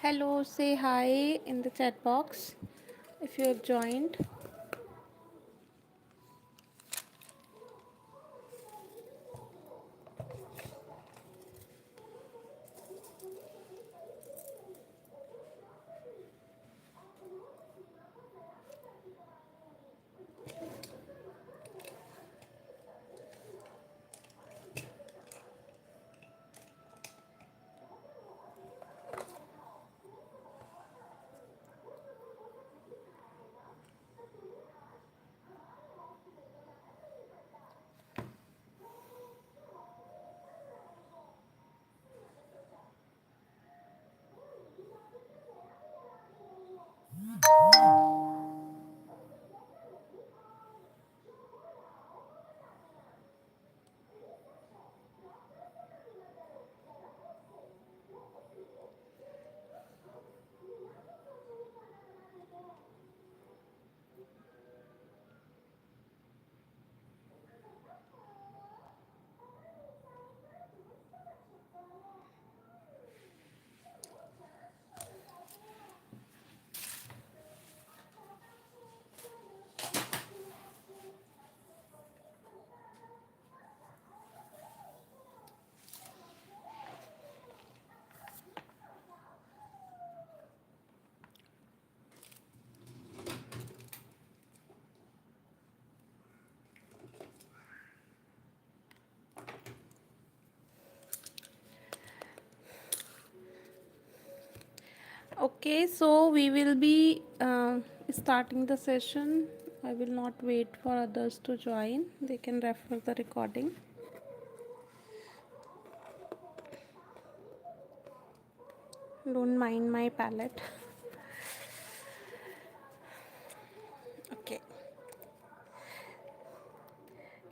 Hello, say hi in the chat box if you have joined. Okay, so we will be starting the session. I will not wait for others to join. They can refer the recording. Don't mind my palette. Okay.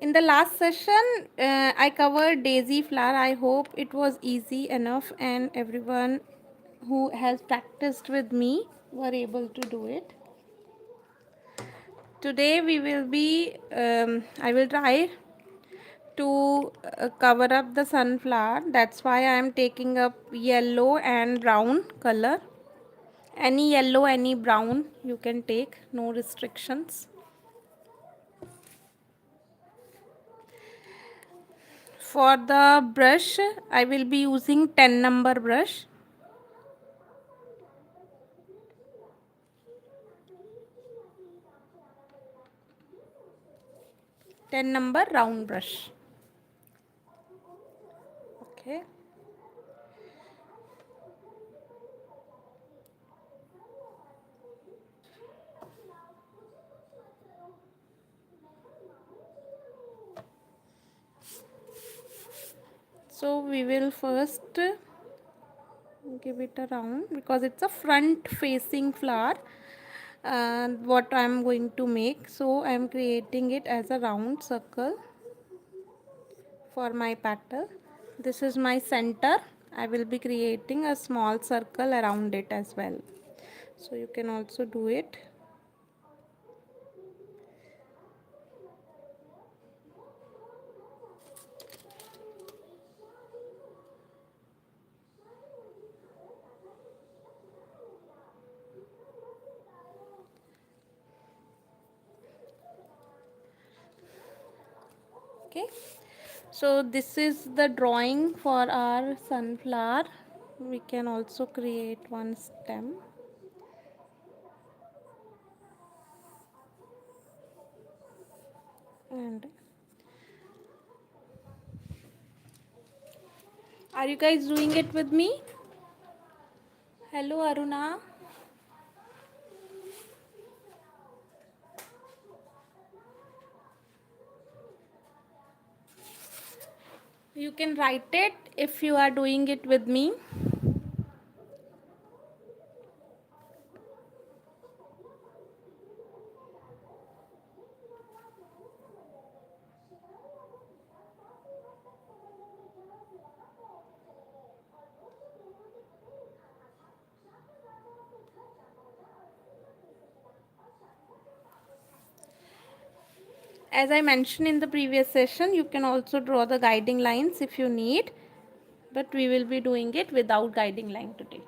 In the last session, I covered daisy flower. I hope it was easy enough and everyone who has practiced with me were able to do it. Today we will be, I will try to cover up the sunflower. That's why I am taking up yellow and brown color. Any yellow, any brown you can take, no restrictions. For the brush, I will be using 10 number brush. 10 number round brush. Okay. So we will first give it a round because it's a front facing flower. What I am going to make, so I am creating it as a round circle for my petal. This is my center. I will be creating a small circle around it as well, so you can also do it. Okay, so this is the drawing for our sunflower. We can also create one stem. And are you guys doing it with me? Hello Aruna. You can write it if you are doing it with me. As I mentioned in the previous session, you can also draw the guiding lines if you need, but we will be doing it without guiding line today.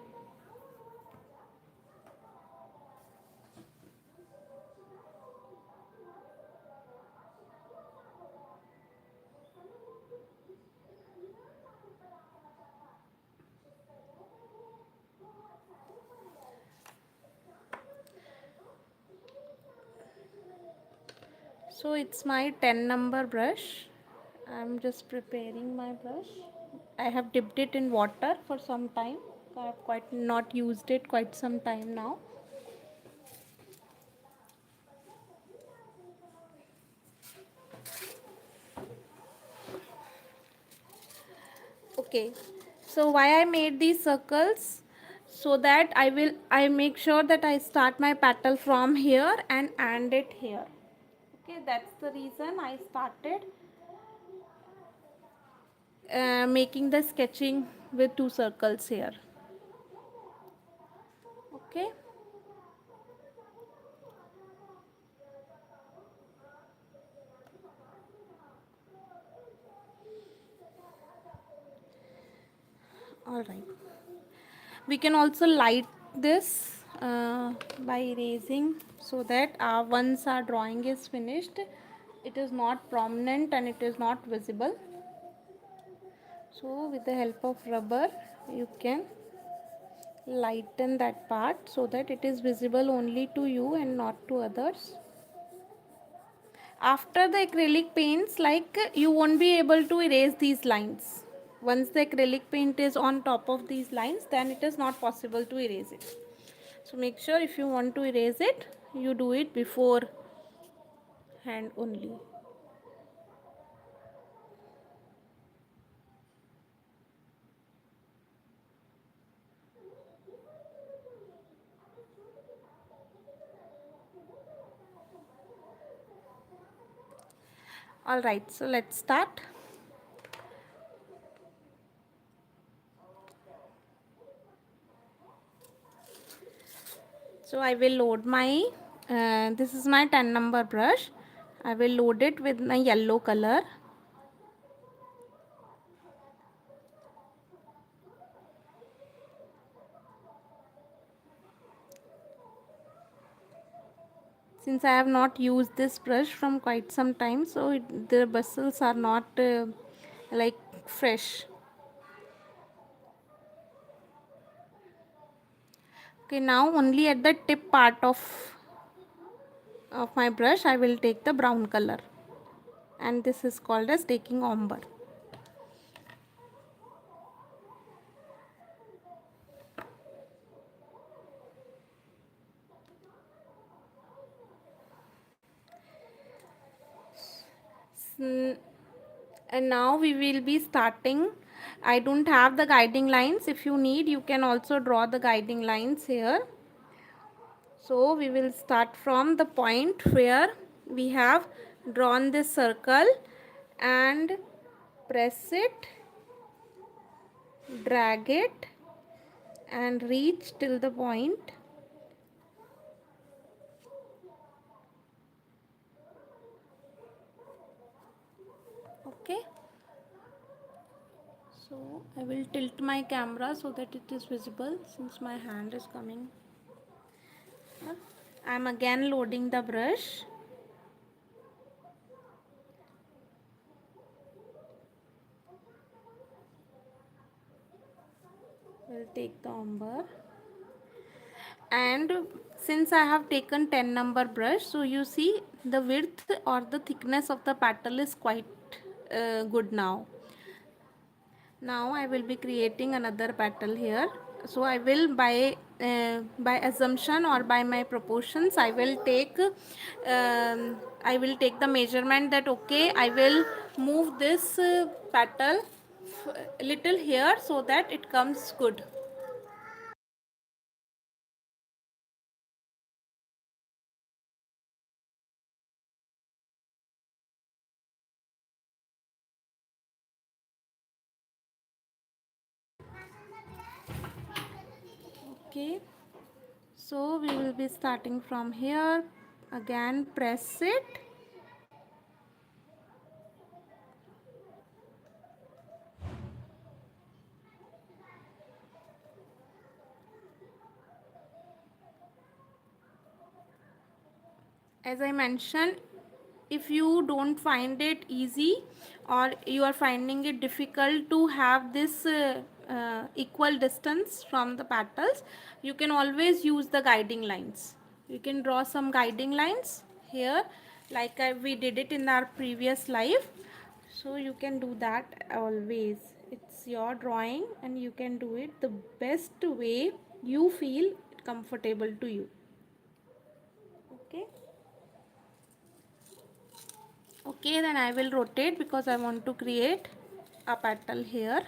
So it's my 10 number brush. I'm just preparing my brush. I have dipped it in water for some time. I have quite not used it quite some time now. Okay, so why I made these circles, so that I make sure that I start my petal from here and end it here. Okay, that's the reason I started making the sketching with two circles here. Okay. All right. We can also light this by erasing, so that once our drawing is finished, it is not prominent and it is not visible. So with the help of rubber, you can lighten that part so that it is visible only to you and not to others. After the acrylic paints, like, you won't be able to erase these lines. Once the acrylic paint is on top of these lines, then it is not possible to erase it. So make sure if you want to erase it, you do it before hand only. All right, so let's start. So I will load my this is my 10 number brush. I will load it with my yellow color. Since I have not used this brush from quite some time, so the bristles are not like fresh. Okay, now only at the tip part of my brush I will take the brown color, and this is called as taking ombre. And now we will be starting. I don't have the guiding lines. If you need, you can also draw the guiding lines here. So we will start from the point where we have drawn this circle and press it, drag it and reach till the point. Okay. So I will tilt my camera so that it is visible, since my hand is coming. I am again loading the brush. We'll take the ombre, and since I have taken 10 number brush, so you see the width or the thickness of the petal is quite good now. Now I will be creating another petal here. So I will by assumption or by my proportions, I will take the measurement that okay, I will move this petal little here so that it comes good. Okay, so we will be starting from here. Again, press it. As I mentioned, if you don't find it easy or you are finding it difficult to have this equal distance from the petals, you can always use the guiding lines. You can draw some guiding lines here like we did it in our previous live. So you can do that always. It's your drawing and you can do it the best way you feel comfortable to you. Okay. Okay, then I will rotate because I want to create a petal here.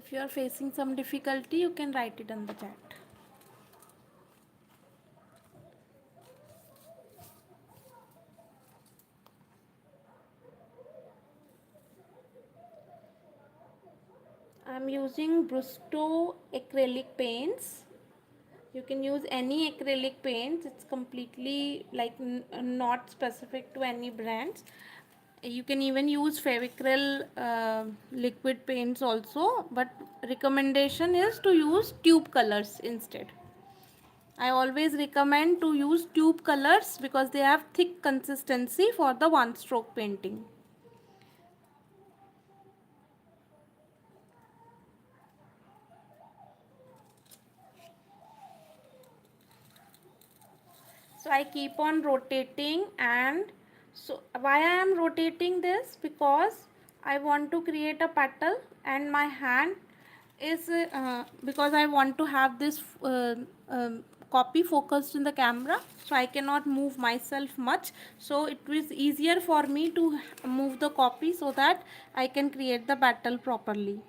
If you are facing some difficulty, you can write it in the chat. I am using Brusto acrylic paints. You can use any acrylic paints. It's completely like not specific to any brands. You can even use Fevicryl liquid paints also, but recommendation is to use tube colors instead. I always recommend to use tube colors because they have thick consistency for the one stroke painting. So I keep on rotating, and so why I am rotating this, because I want to create a petal and my hand is because I want to have this copy focused in the camera, so I cannot move myself much. So it is easier for me to move the copy so that I can create the petal properly.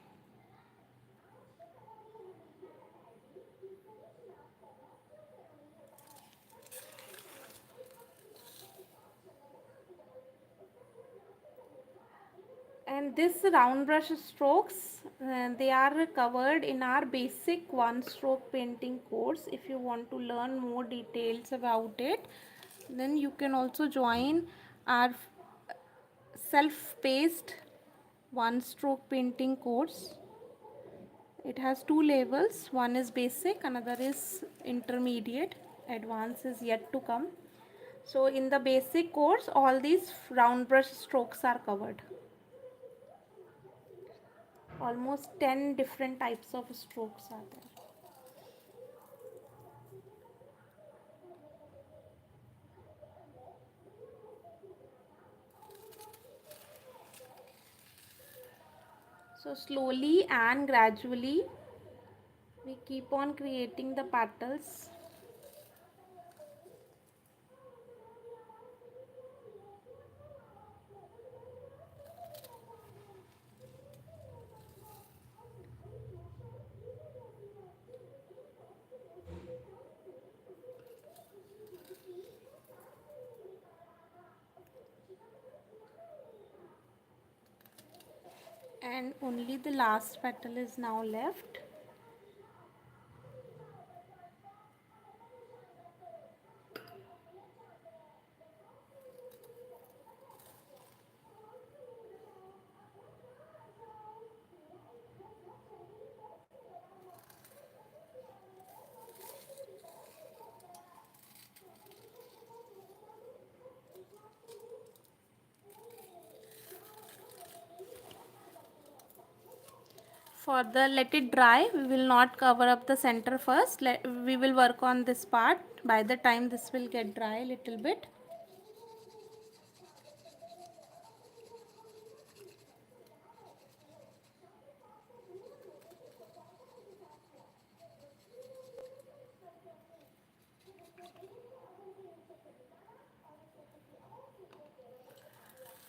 And this round brush strokes, they are covered in our basic one stroke painting course. If you want to learn more details about it, then you can also join our self-paced one stroke painting course. It has two levels, one is basic, another is intermediate, advanced is yet to come. So in the basic course, all these round brush strokes are covered. Almost 10 different types of strokes are there. So slowly and gradually we keep on creating the petals. And only the last petal is now left. For the let it dry, we will not cover up the center first. We will work on this part. By the time this will get dry a little bit.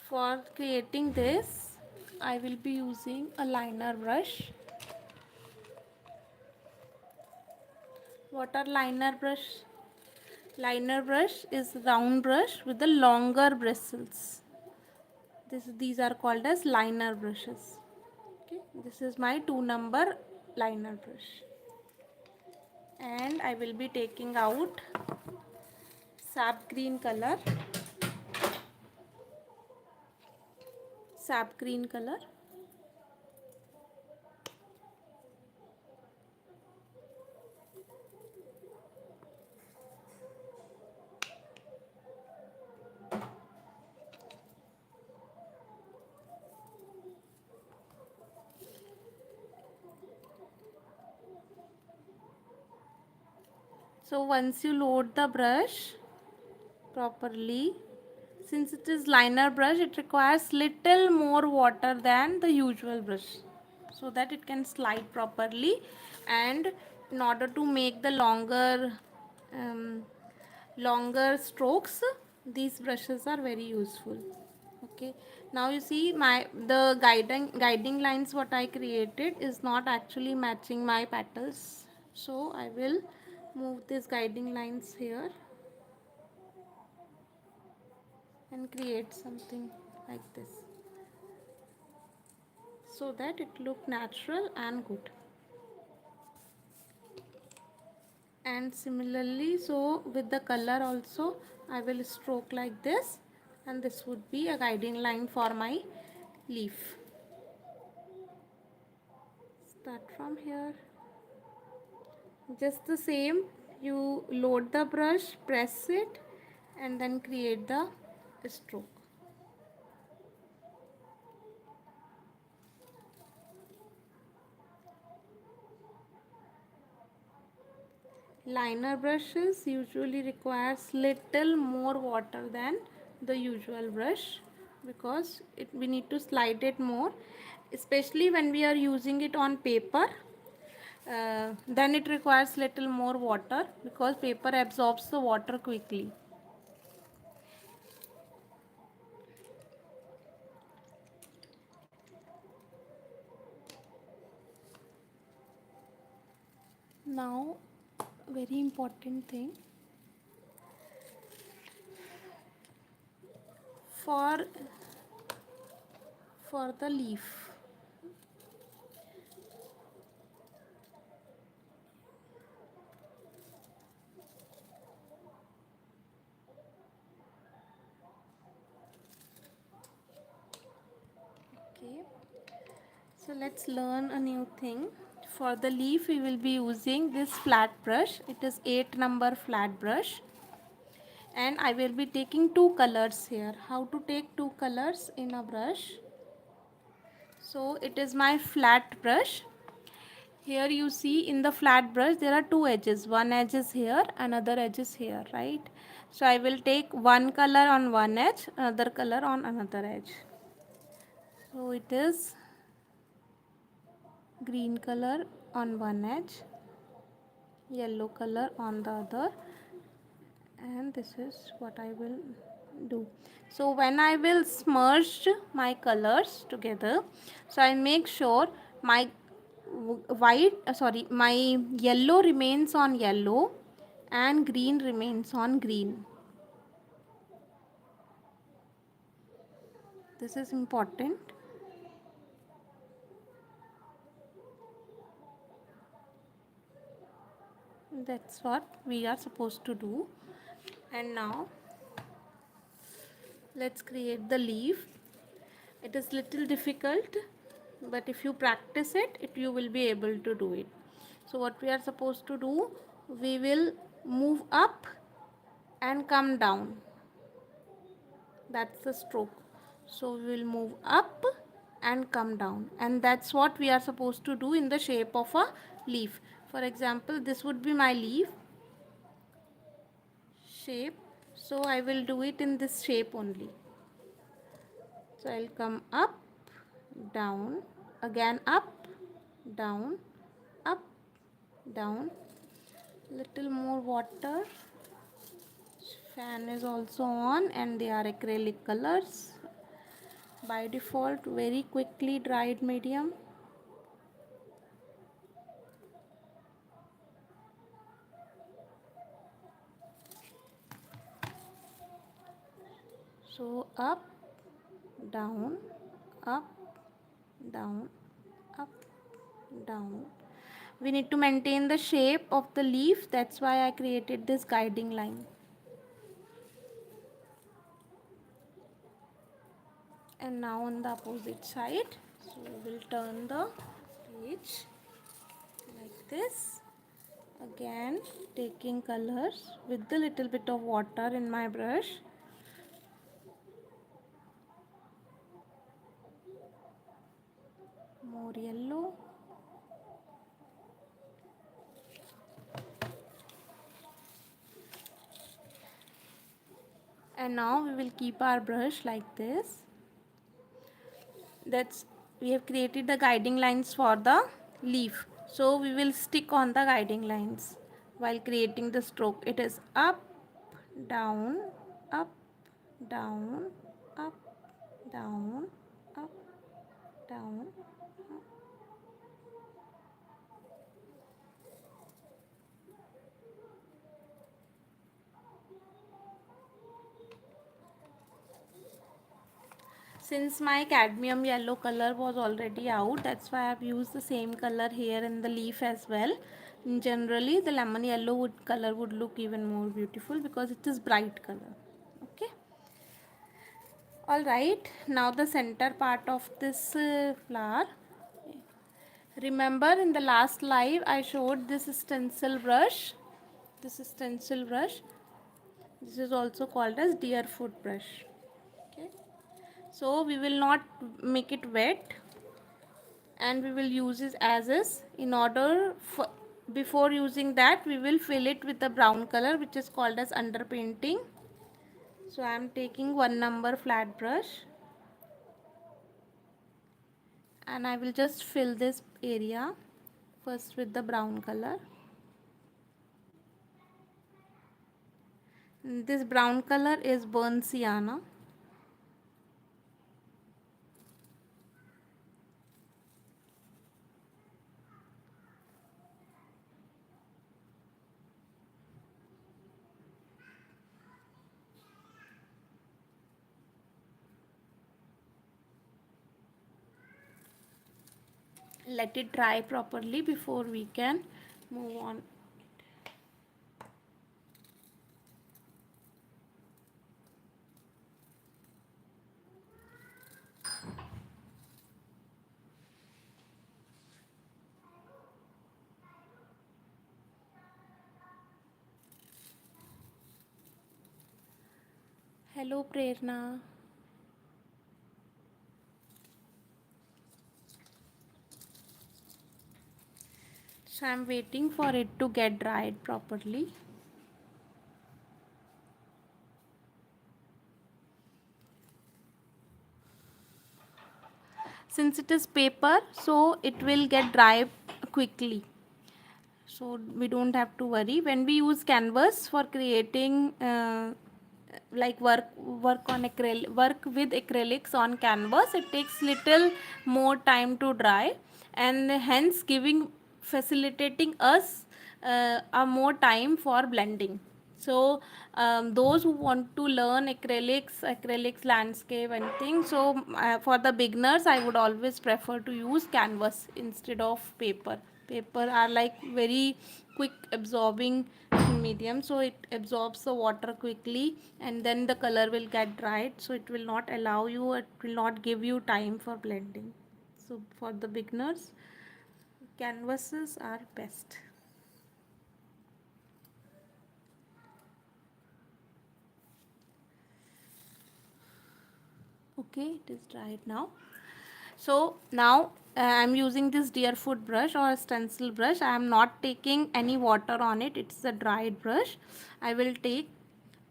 For creating this, I will be using a liner brush. What are liner brush? Liner brush is round brush with the longer bristles. These are called as liner brushes. Okay, this is my 2 number liner brush, and I will be taking out sap green color, sap green color. So once you load the brush properly, since it is liner brush, it requires little more water than the usual brush so that it can slide properly. And in order to make the um, longer strokes, these brushes are very useful. Okay, now you see the guiding lines what I created is not actually matching my petals, so I will move these guiding lines here and create something like this so that it look natural and good. And similarly, so with the color also I will stroke like this, and this would be a guiding line for my leaf. Start from here. Just the same, you load the brush, press it, and then create the stroke. Liner brushes usually requires little more water than the usual brush because we need to slide it more, especially when we are using it on paper. Then it requires little more water because paper absorbs the water quickly. Now, very important thing for the leaf. Okay, so let's learn a new thing. For the leaf we will be using this flat brush. It is 8 number flat brush, and I will be taking two colors here. How to take two colors in a brush? So it is my flat brush. Here you see in the flat brush there are two edges. One edge is here, another edge is here, right? So I will take one color on one edge, another color on another edge. So it is green color on one edge, yellow color on the other, and this is what I will do. So when I will smudge my colors together, so I make sure my my yellow remains on yellow and green remains on green. This is important. That's what we are supposed to do. And now let's create the leaf. It is little difficult, but if you practice it, you will be able to do it. So what we are supposed to do, we will move up and come down. That's the stroke. So we will move up and come down, and that's what we are supposed to do in the shape of a leaf. For example, this would be my leaf shape, so I will do it in this shape only. So I'll come up, down, again up, down, up, down. Little more water. Fan is also on, and they are acrylic colors. By default, very quickly dried medium. So up, down, up, down, up, down. We need to maintain the shape of the leaf. That's why I created this guiding line. And now on the opposite side, so we will turn the page like this. Again taking colors with the little bit of water in my brush. More yellow. And now we will keep our brush like this. That's, we have created the guiding lines for the leaf. So we will stick on the guiding lines while creating the stroke. It is up, down, up, down, up, down, up, down. Since my cadmium yellow color was already out, that's why I've used the same color here in the leaf as well. Generally the lemon yellow color would look even more beautiful because it is bright color. Okay. Alright, now the center part of this flower. Remember in the last live I showed this stencil brush. This stencil brush. This is also called as deer foot brush. Okay. So we will not make it wet and we will use it as is. In order for, before using that we will fill it with the brown color which is called as underpainting. So I am taking 1 number flat brush and I will just fill this area first with the brown color. This brown color is burnt sienna. Let it dry properly before we can move on. Hello Prerna. So I'm waiting for it to get dried properly. Since it is paper, so it will get dry quickly. So we don't have to worry. When we use canvas for creating like work with acrylics on canvas, it takes little more time to dry and hence facilitating us a more time for blending. So those who want to learn acrylics landscape and things, so for the beginners I would always prefer to use canvas instead of paper are like very quick absorbing medium, so it absorbs the water quickly and then the color will get dried, so it will not allow you, it will not give you time for blending. So for the beginners canvases are best. Okay, it is dried now. So now I'm using this deerfoot brush or stencil brush. I am not taking any water on it, it's a dried brush. I will take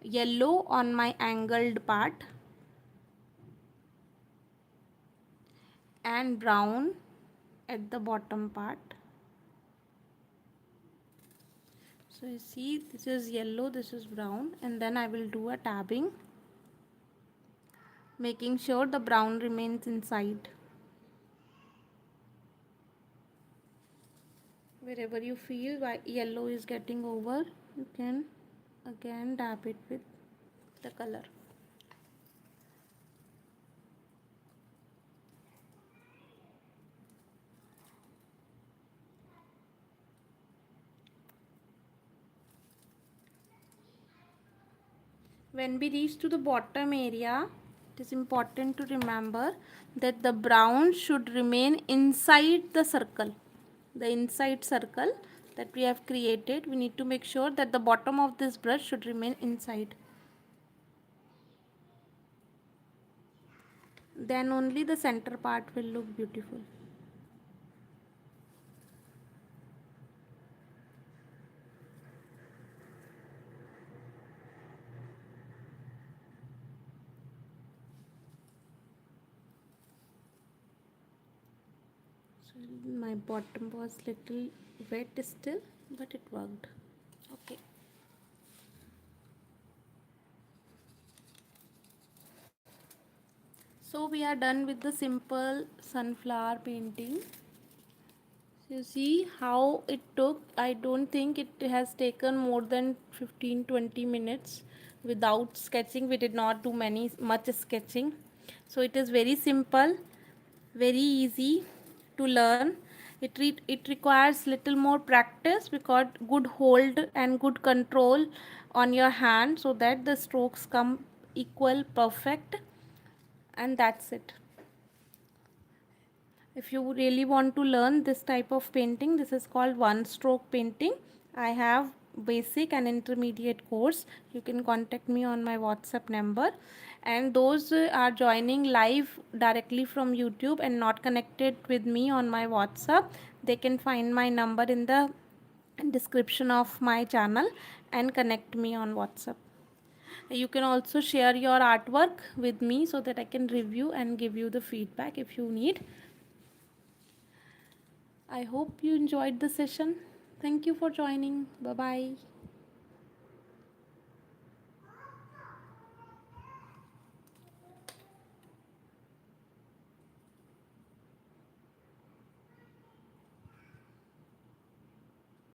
yellow on my angled part and brown at the bottom part. So you see, this is yellow, this is brown, and then I will do a tabbing, making sure the brown remains inside. Wherever you feel yellow is getting over, you can again dab it with the color. When we reach to the bottom area, it is important to remember that the brown should remain inside the circle. The inside circle that we have created, we need to make sure that the bottom of this brush should remain inside. Then only the center part will look beautiful. So my bottom was little wet still, but it worked. Okay. So we are done with the simple sunflower painting. You see how it took. I don't think it has taken more than 15-20 minutes without sketching. We did not do much sketching. So it is very simple, very easy to learn. It requires little more practice, because good hold and good control on your hand, so that the strokes come equal, perfect, and that's it. If you really want to learn this type of painting, this is called one stroke painting. I have basic and intermediate course. You can contact me on my WhatsApp number, and those are joining live directly from YouTube and not connected with me on my WhatsApp, they can find my number in the description of my channel and connect me on WhatsApp. You can also share your artwork with me so that I can review and give you the feedback if you need. I hope you enjoyed the session. Thank you for joining. Bye bye.